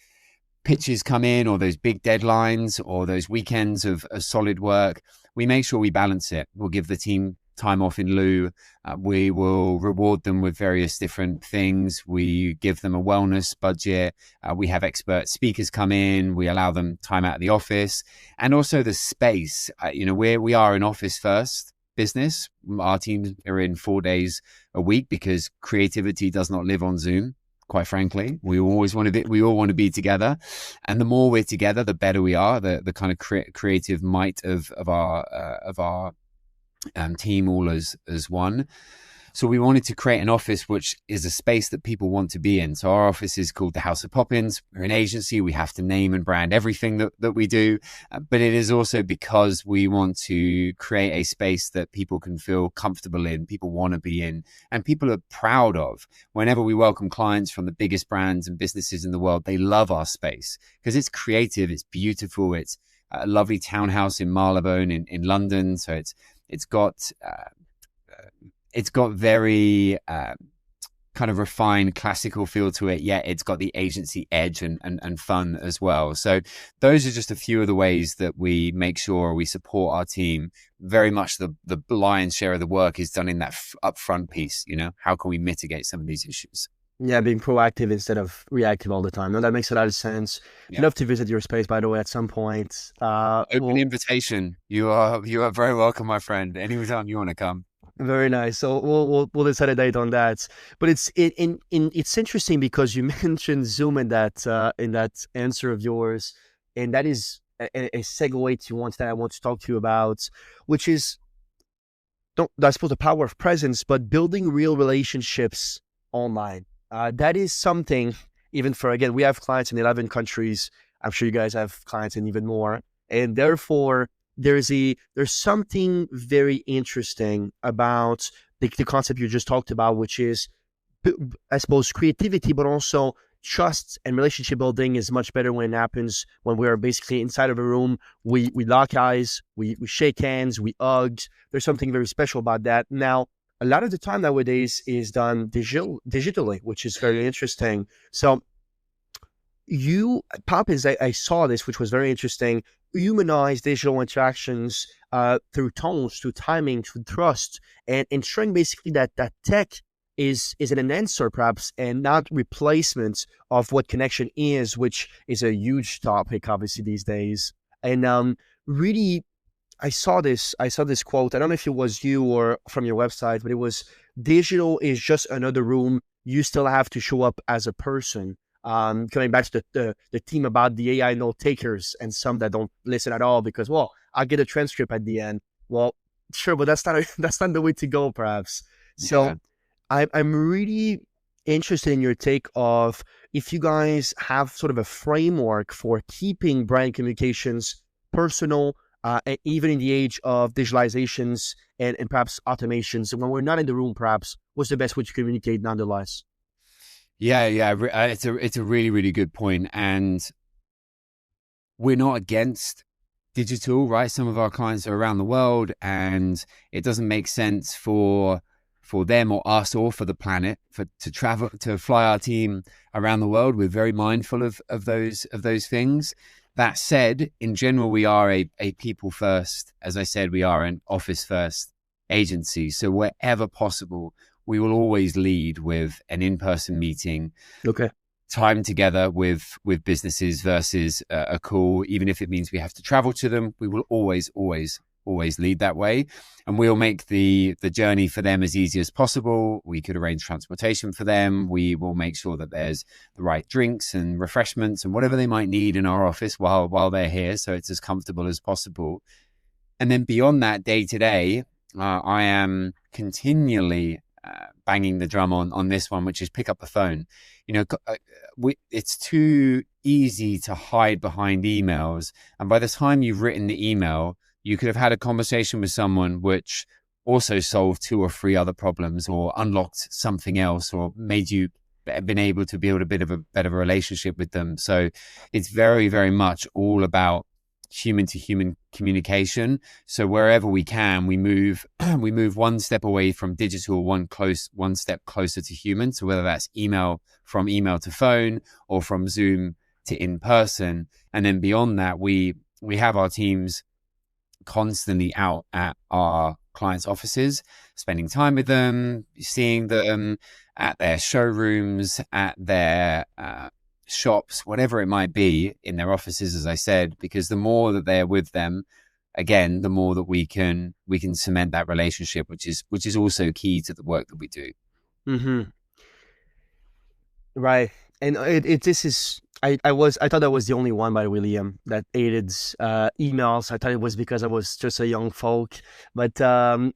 pitches come in, or those big deadlines, or those weekends of solid work, we make sure we balance it. We'll give the team time off in lieu. We will reward them with various different things. We give them a wellness budget. We have expert speakers come in. We allow them time out of the office, and also the space. We are an office first business. Our teams are in 4 days a week because creativity does not live on Zoom. Quite frankly, we all want to be together, and the more we're together, the better we are. The kind of creative might of our team all as one. So we wanted to create an office which is a space that people want to be in. So our office is called the House of Poppins. We're an agency. We have to name and brand everything that we do. But it is also because we want to create a space that people can feel comfortable in, people want to be in, and people are proud of. Whenever we welcome clients from the biggest brands and businesses in the world, they love our space because it's creative, it's beautiful, it's a lovely townhouse in Marylebone in London. So it's got very kind of refined classical feel to it, yet it's got the agency edge and fun as well. So those are just a few of the ways that we make sure we support our team. Very much the lion's share of the work is done in that upfront piece. How can we mitigate some of these issues? Yeah, being proactive instead of reactive all the time. No, that makes a lot of sense. Yeah. I'd love to visit your space, by the way, at some point. Open invitation. You are very welcome, my friend. Anytime you want to come. Very nice. So we'll decide a date on that. But it's interesting because you mentioned Zoom in that answer of yours, and that is a segue to one that I want to talk to you about, which is, I suppose, the power of presence, but building real relationships online. That is something, even for, again, we have clients in 11 countries. I'm sure you guys have clients in even more. And therefore, there's something very interesting about the concept you just talked about, which is, I suppose, creativity, but also trust and relationship building is much better when it happens when we're basically inside of a room. We lock eyes, we shake hands, we hug. There's something very special about that. Now, a lot of the time nowadays is done digitally, which is very interesting. So Poppins, I saw this, which was very interesting. Humanize digital interactions through tones, through timing, through trust, and ensuring basically that tech is an enhancer perhaps and not replacement of what connection is, which is a huge topic obviously these days. And really, I saw this quote. I don't know if it was you or from your website, but it was, digital is just another room. You still have to show up as a person. Coming back to the theme about the AI note takers and some that don't listen at all because, well, I'll get a transcript at the end. Well, sure, but that's not the way to go, perhaps. So yeah. I'm really interested in your take of if you guys have sort of a framework for keeping brand communications personal, even in the age of digitalizations and perhaps automations. When we're not in the room, perhaps, what's the best way to communicate nonetheless? Yeah. It's a really, really good point. And we're not against digital, right? Some of our clients are around the world and it doesn't make sense for them or us or for the planet to fly our team around the world. We're very mindful of those things. That said, in general, we are a people first. As I said, we are an office first agency. So wherever possible, we will always lead with an in-person meeting. Okay. Time together with businesses versus a call. Even if it means we have to travel to them, we will always lead that way. And we'll make the journey for them as easy as possible. We could arrange transportation for them. We will make sure that there's the right drinks and refreshments and whatever they might need in our office while they're here. So it's as comfortable as possible. And then beyond that, day to day, I am continually banging the drum on this one, which is pick up the phone. It's too easy to hide behind emails. And by the time you've written the email, you could have had a conversation with someone which also solved 2 or 3 other problems or unlocked something else or made you been able to build a bit of a better relationship with them. So it's very, very much all about human to human communication. So wherever we can, we move one step away from digital, one step closer to human. So whether that's from email to phone or from Zoom to in person. And then beyond that, we have our teams constantly out at our clients' offices, spending time with them, seeing them at their showrooms, at their shops, whatever it might be, in their offices, as I said, because the more that they're with them, again, the more that we can cement that relationship, which is also key to the work that we do. Mm-hmm. Right. And this is, I thought I was the only one, by the way, Liam, that hated emails. I thought it was because I was just a young folk, but I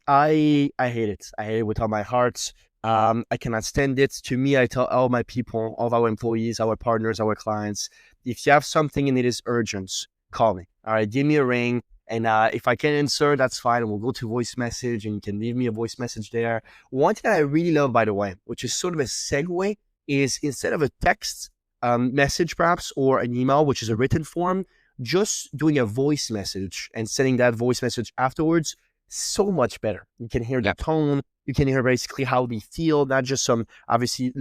hate it. I hate it with all my heart. I cannot stand it. To me, I tell all my people, all of our employees, our partners, our clients, if you have something and it is urgent, call me. All right, give me a ring. And if I can answer, that's fine. We'll go to voice message and you can leave me a voice message there. One thing that I really love, by the way, which is sort of a segue, is instead of a text message perhaps or an email, which is a written form, just doing a voice message and sending that voice message afterwards, so much better. You can hear the tone. You can hear basically how they feel, not just some obviously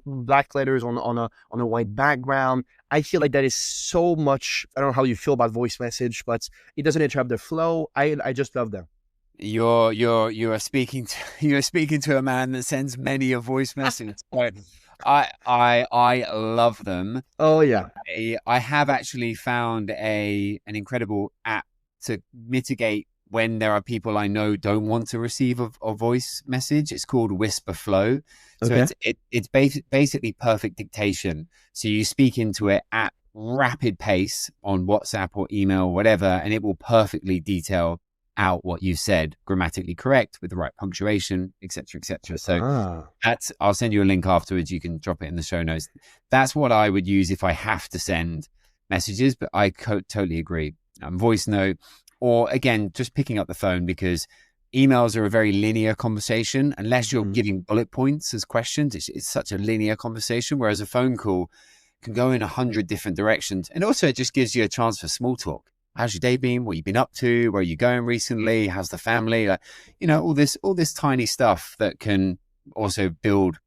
black letters on a white background. I feel like that is so much. I don't know how you feel about voice message, but it doesn't interrupt the flow. I just love them. You are speaking to a man that sends many a voice message. I love them. Oh yeah. I have actually found an incredible app to mitigate when there are people I know don't want to receive a voice message. It's called Whisper Flow. So Okay. it's basically perfect dictation. So you speak into it at rapid pace on WhatsApp or email, or whatever, and it will perfectly detail out what you said, grammatically correct with the right punctuation, etc., etc. So I'll send you a link afterwards. You can drop it in the show notes. That's what I would use if I have to send messages, but I totally agree. Voice note, or again, just picking up the phone, because emails are a very linear conversation. Unless you're giving bullet points as questions, it's such a linear conversation, whereas a phone call can go in 100 different directions. And also it just gives you a chance for small talk. How's your day been? What you been up to? Where are you going recently? How's the family? Like, all this tiny stuff that can also build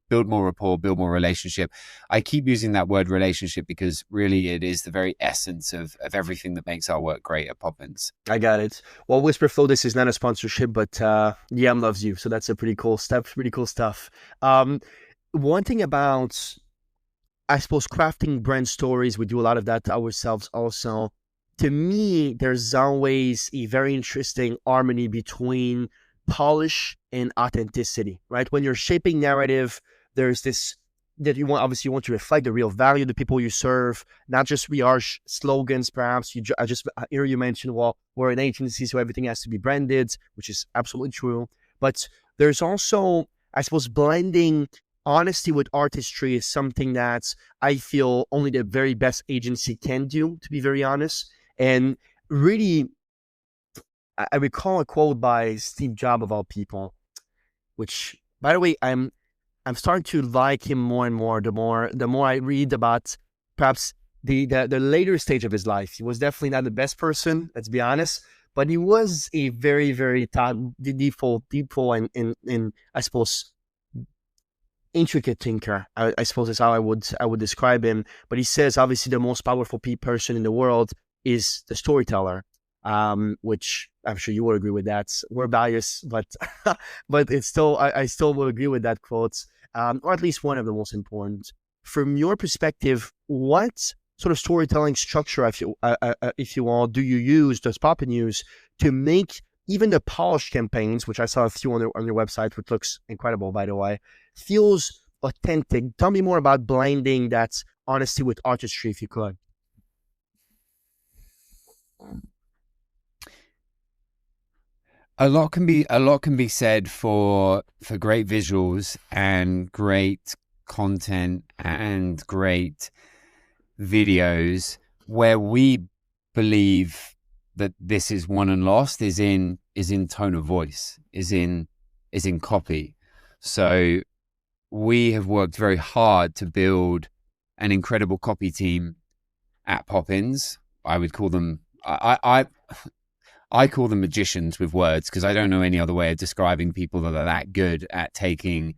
more rapport, build more relationship. I keep using that word relationship because really it is the very essence of everything that makes our work great at Poppins. I got it. Well, Whisper Flow, this is not a sponsorship, but Yam loves you. So that's a pretty cool stuff. Pretty cool stuff. One thing about, I suppose, crafting brand stories, we do a lot of that ourselves also. To me, there's always a very interesting harmony between polish and authenticity, right? When you're shaping narrative, there's this that you want to reflect the real value of the people you serve, not just rehash slogans. Perhaps I just hear you mention, well, we're an agency, so everything has to be branded, which is absolutely true. But there's also, I suppose, blending honesty with artistry is something that I feel only the very best agency can do, to be very honest. And really, I recall a quote by Steve Jobs of all people, which, by the way, I'm starting to like him more and more. The more I read about perhaps the later stage of his life. He was definitely not the best person, let's be honest, but he was a very, very deepful and I suppose intricate thinker. I suppose is how I would describe him. But he says obviously the most powerful person in the world is the storyteller, which I'm sure you will agree with that. We're biased, but but it's still I still will agree with that quote, or at least one of the most important. From your perspective, what sort of storytelling structure, if you will, does Poppin use to make even the polished campaigns, which I saw a few on your website, which looks incredible, by the way, feels authentic? Tell me more about blending that honesty with artistry, if you could. A lot can be said for great visuals and great content and great videos. Where we believe that this is won and lost is in tone of voice, is in copy. So we have worked very hard to build an incredible copy team at Poppins. I would call them I call them magicians with words, because I don't know any other way of describing people that are that good at taking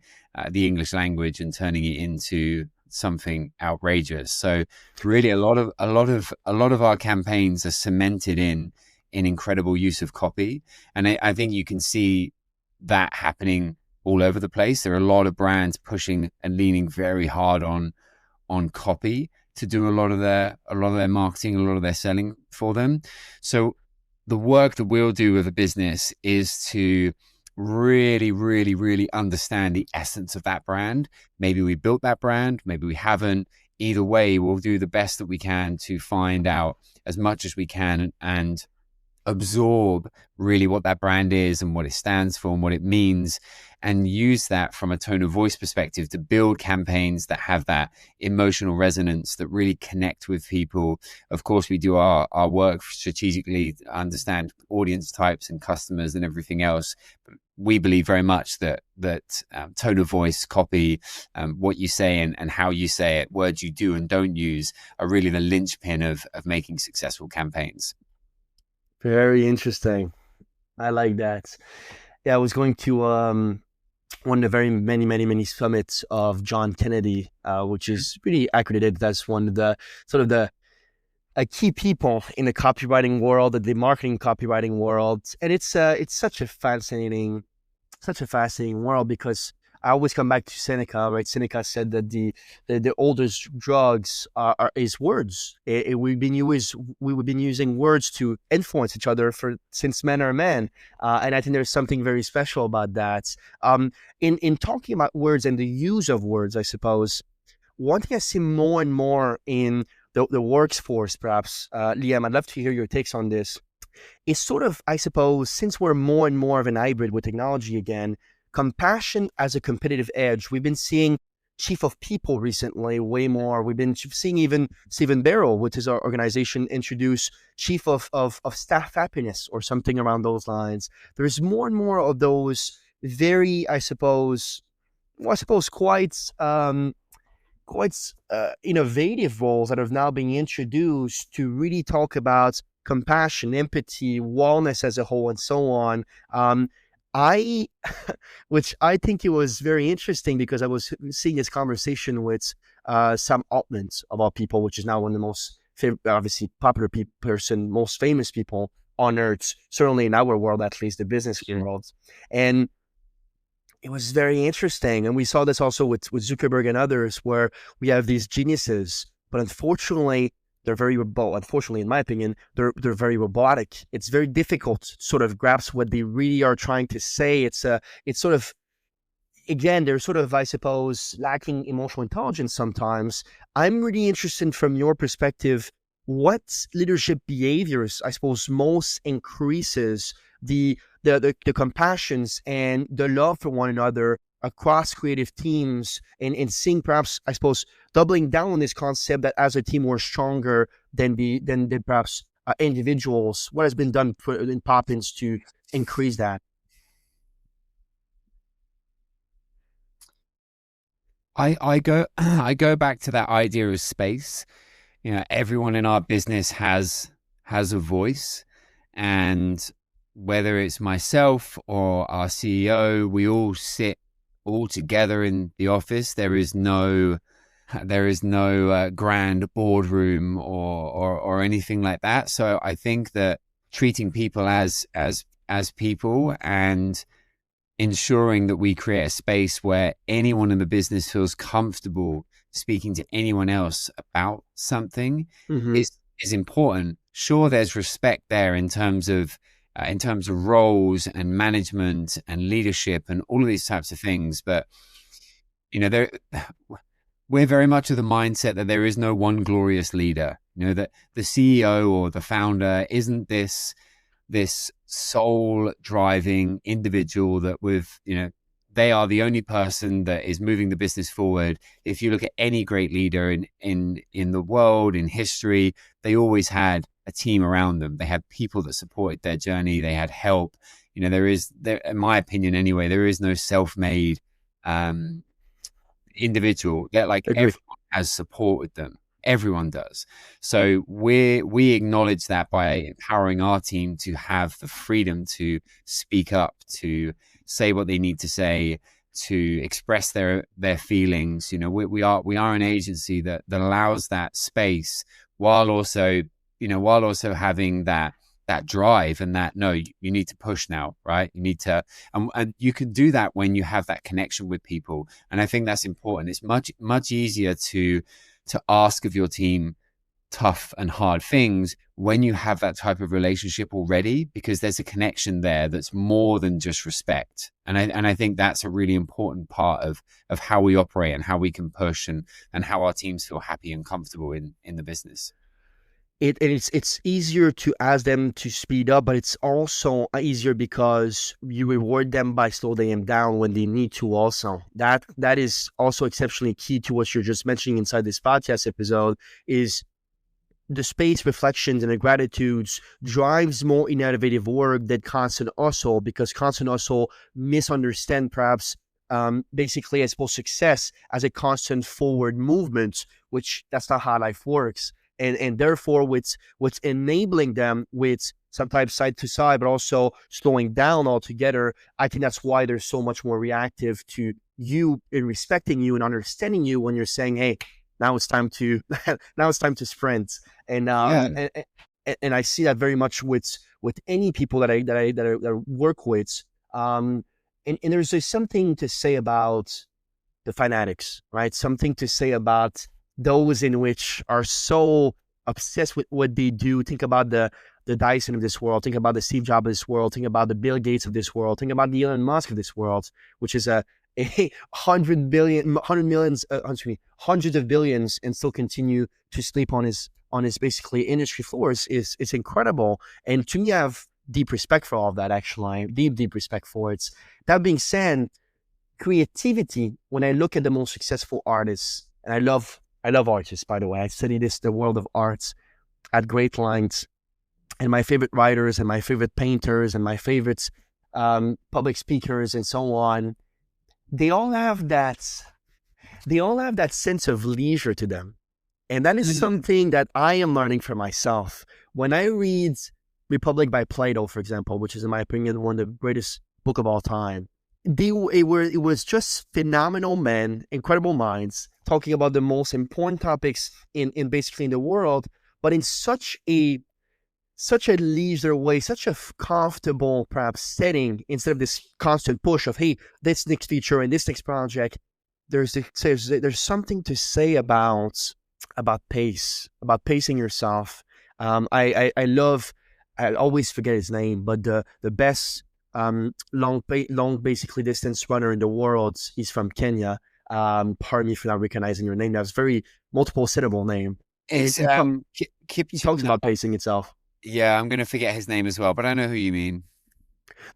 the English language and turning it into something outrageous. So really a lot of our campaigns are cemented in incredible use of copy. And I think you can see that happening all over the place. There are a lot of brands pushing and leaning very hard on copy to do a lot of their marketing, a lot of their selling for them. So the work that we'll do with a business is to really, really, really understand the essence of that brand. Maybe we built that brand, maybe we haven't. either way, we'll do the best that we can to find out as much as we can and absorb really what that brand is and what it stands for and what it means, and use that from a tone of voice perspective to build campaigns that have that emotional resonance, that really connect with people. Of course, we do our work strategically to understand audience types and customers and everything else. But we believe very much that tone of voice, copy, what you say and how you say it, words you do and don't use, are really the linchpin of making successful campaigns. Very interesting. I like that. Yeah, I was going to one of the very many summits of John Kennedy, which is really accredited as one of the sort of the key people in the copywriting world, the marketing copywriting world, and it's such a fascinating world because I always come back to Seneca, right? Seneca said that the oldest drugs is words. We've been using words to influence each other since men are men, and I think there's something very special about that. In talking about words and the use of words, I suppose one thing I see more and more in the workforce, perhaps, Liam, I'd love to hear your takes on this. It's sort of, I suppose, since we're more and more of an hybrid with technology again, compassion as a competitive edge. We've been seeing chief of people recently way more. We've been seeing even Stephen Barrow, with his organization, introduce chief of staff happiness or something around those lines. There's more and more of those very, I suppose quite innovative roles that are now being introduced to really talk about compassion, empathy, wellness as a whole, and so on. I, which I think it was very interesting because I was seeing this conversation with Sam Altman, of all people, which is now one of the most obviously popular person, most famous people on earth, certainly in our world, at least the business world. And it was very interesting. And we saw this also with Zuckerberg and others, where we have these geniuses, but unfortunately, unfortunately, in my opinion, they're very robotic. It's very difficult to sort of grasp what they really are trying to say. It's sort of, again, they're sort of, I suppose, lacking emotional intelligence sometimes. I'm really interested from your perspective, what leadership behaviors, I suppose, most increases the compassions and the love for one another across creative teams, and seeing, perhaps, I suppose, doubling down on this concept that as a team we're stronger than perhaps individuals. What has been done in Poppins to increase that? I go I go back to that idea of space. You know, everyone in our business has a voice, and whether it's myself or our CEO, we all sit all together in the office. There is no grand boardroom or anything like that. So I think that treating people as people, and ensuring that we create a space where anyone in the business feels comfortable speaking to anyone else about something is important. Sure, there's respect there in terms of roles and management and leadership and all of these types of things, but we're very much of the mindset that there is no one glorious leader. You know, that the CEO or the founder isn't this soul driving individual that they are the only person that is moving the business forward. If you look at any great leader in the world, in history, they always had a team around them. They had people that supported their journey. They had help. You know, in my opinion anyway, there is no self-made individual. Everyone has support with them. Everyone does. So we acknowledge that by empowering our team to have the freedom to speak up, to say what they need to say, to express their feelings. You know, we are an agency that allows that space, while also having that drive and that, no, you need to push now, right? You need to, and you can do that when you have that connection with people. And I think that's important. It's much easier to ask of your team tough and hard things when you have that type of relationship already, because there's a connection there that's more than just respect. And I think that's a really important part of how we operate and how we can push and how our teams feel happy and comfortable in the business. It's easier to ask them to speed up, but it's also easier because you reward them by slowing them down when they need to. Also, that is also exceptionally key to what you're just mentioning inside this podcast episode. Is the space, reflections, and the gratitudes drives more innovative work than constant hustle, because constant hustle misunderstand perhaps basically I suppose success as a constant forward movement, which that's not how life works. And therefore what's enabling them with sometimes side to side, but also slowing down altogether. I think that's why they're so much more reactive to you and respecting you and understanding you when you're saying, hey, now it's time to now it's time to sprint. And Yeah. and I see that very much with any people that I work with. And there's just something to say about the fanatics, right? Something to say about those in which are so obsessed with what they do. Think about the Dyson of this world. Think about the Steve Jobs of this world. Think about the Bill Gates of this world. Think about the Elon Musk of this world, which is a 100 millions, hundreds of billions, and still continue to sleep on his basically industry floors. Is incredible. And to me, I have deep respect for all of that. Actually, deep respect for it. That being said, creativity. When I look at the most successful artists, and I love artists, by the way. I study the world of arts at great lengths. And my favorite writers and my favorite painters and my favorite public speakers and so on, they all have that sense of leisure to them. And that is something that I am learning for myself. When I read Republic by Plato, for example, which is in my opinion one of the greatest book of all time, it was just phenomenal men, incredible minds, talking about the most important topics in basically in the world, but in such a leisure way, such a comfortable perhaps setting, instead of this constant push of, hey, this next feature and this next project. There's something to say about pace, about pacing yourself. I always forget his name, but the best long basically distance runner in the world. He's from Kenya. Pardon me for not recognizing your name. That's very multiple syllable name. It's He talks about pacing itself. Yeah, I'm going to forget his name as well, but I know who you mean.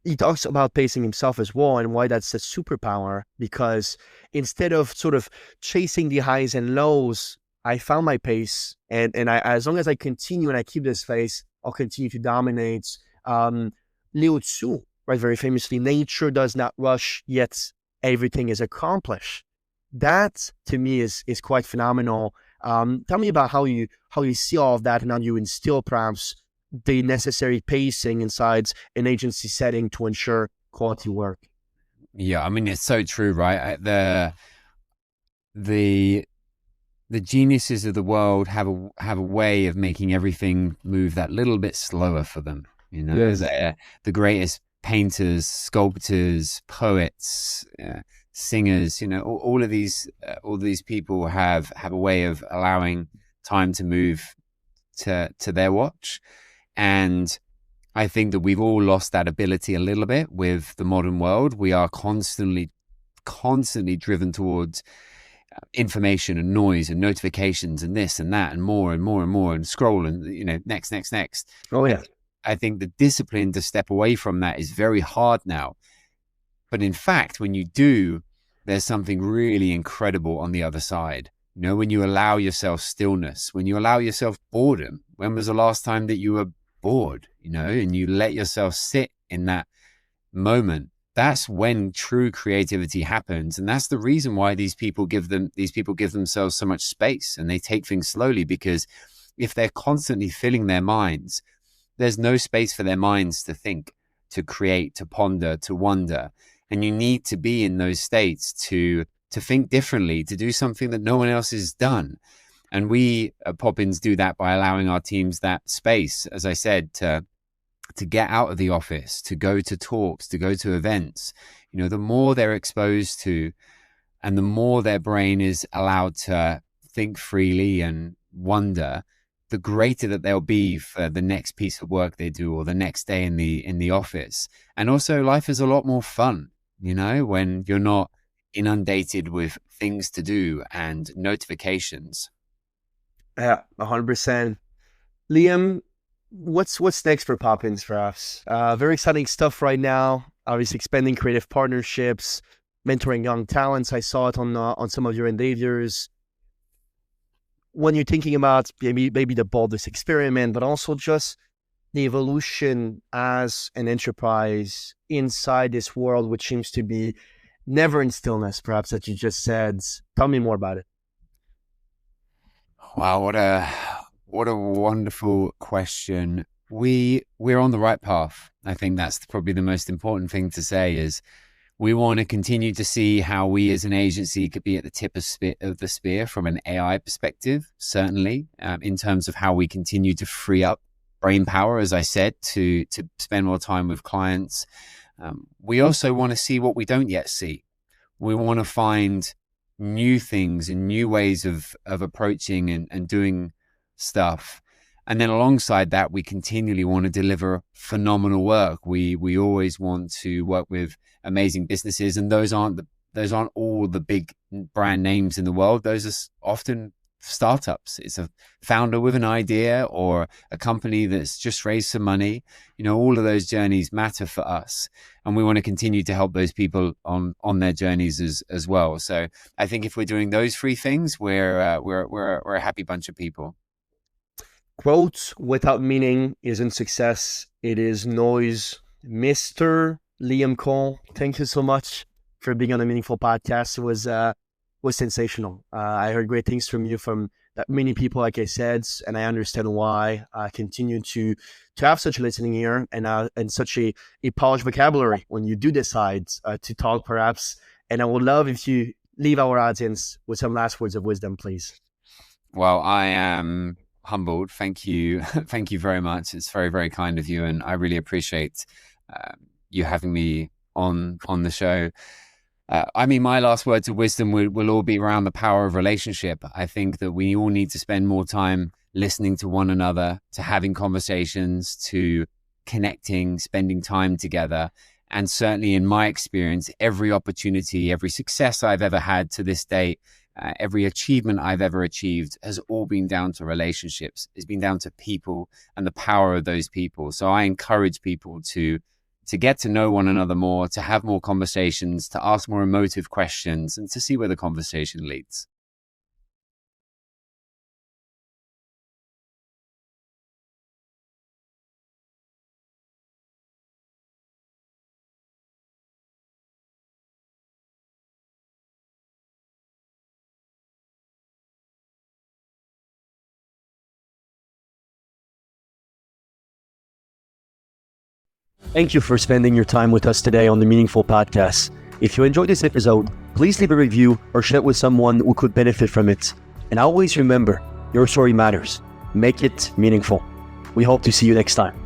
He talks about pacing himself as well, and why that's a superpower, because instead of sort of chasing the highs and lows, I found my pace, and as long as I continue and I keep this pace, I'll continue to dominate. Liu Tzu, right, very famously, nature does not rush, yet everything is accomplished. That to me is quite phenomenal. Tell me about how you see all of that, and how you instill perhaps the necessary pacing inside an agency setting to ensure quality work. Yeah, I mean, it's so true, right? The geniuses of the world have a way of making everything move that little bit slower for them. You know, Yes. The greatest painters, sculptors, poets, singers. You know, all of these people have a way of allowing time to move to their watch. And I think that we've all lost that ability a little bit with the modern world. We are constantly driven towards information and noise and notifications and this and that and more and more and more, and scroll and, you know, next. Oh yeah. I think the discipline to step away from that is very hard now. But in fact, when you do, there's something really incredible on the other side. You know, when you allow yourself stillness, when you allow yourself boredom. When was the last time that you were bored, you know, and you let yourself sit in that moment? That's when true creativity happens. And that's the reason why these people give themselves so much space, and they take things slowly, because if they're constantly filling their minds, there's no space for their minds to think, to create, to ponder, to wonder. And you need to be in those states to think differently, to do something that no one else has done. And we at Poppins do that by allowing our teams that space, as I said, to get out of the office, to go to talks, to go to events. You know, the more they're exposed to, and the more their brain is allowed to think freely and wonder, the greater that they'll be for the next piece of work they do or the next day in the office. And also life is a lot more fun, when you're not inundated with things to do and notifications. Yeah, 100%. Liam, what's next for Poppins for us? Very exciting stuff right now. Obviously, expanding creative partnerships, mentoring young talents. I saw it on some of your endeavors. When you're thinking about maybe the boldest experiment, but also just the evolution as an enterprise inside this world, which seems to be never in stillness, perhaps, that you just said. Tell me more about it. Wow, what a wonderful question. We're on the right path. I think that's probably the most important thing to say is we want to continue to see how we as an agency could be at the tip of the spear from an AI perspective, certainly, in terms of how we continue to free up brain power, as I said, to spend more time with clients. We also want to see what we don't yet see. We want to find new things and new ways of approaching and doing stuff. And then alongside that, we continually want to deliver phenomenal work. We always want to work with amazing businesses, and those aren't all the big brand names in the world. Those are often startups. It's a founder with an idea or a company that's just raised some money. All of those journeys matter for us, and we want to continue to help those people on their journeys as well. So I think if we're doing those three things, we're a happy bunch of people. Quote without meaning isn't success, it is noise. Mr. Liam Cole, thank you so much for being on the Meaningful Podcast. It was sensational. I heard great things from you, from many people, like I said, and I understand why. I continue to have such a listening ear and such a polished vocabulary when you do decide to talk, perhaps. And I would love if you leave our audience with some last words of wisdom, please. Well, I am humbled. Thank you. Thank you very much. It's very, very kind of you. And I really appreciate you having me on the show. My last words of wisdom will all be around the power of relationship. I think that we all need to spend more time listening to one another, to having conversations, to connecting, spending time together. And certainly in my experience, every opportunity, every success I've ever had to this date, every achievement I've ever achieved has all been down to relationships. It's been down to people and the power of those people. So I encourage people to get to know one another more, to have more conversations, to ask more emotive questions, and to see where the conversation leads. Thank you for spending your time with us today on the Meaningful Podcast. If you enjoyed this episode, please leave a review or share it with someone who could benefit from it. And always remember, your story matters. Make it meaningful. We hope to see you next time.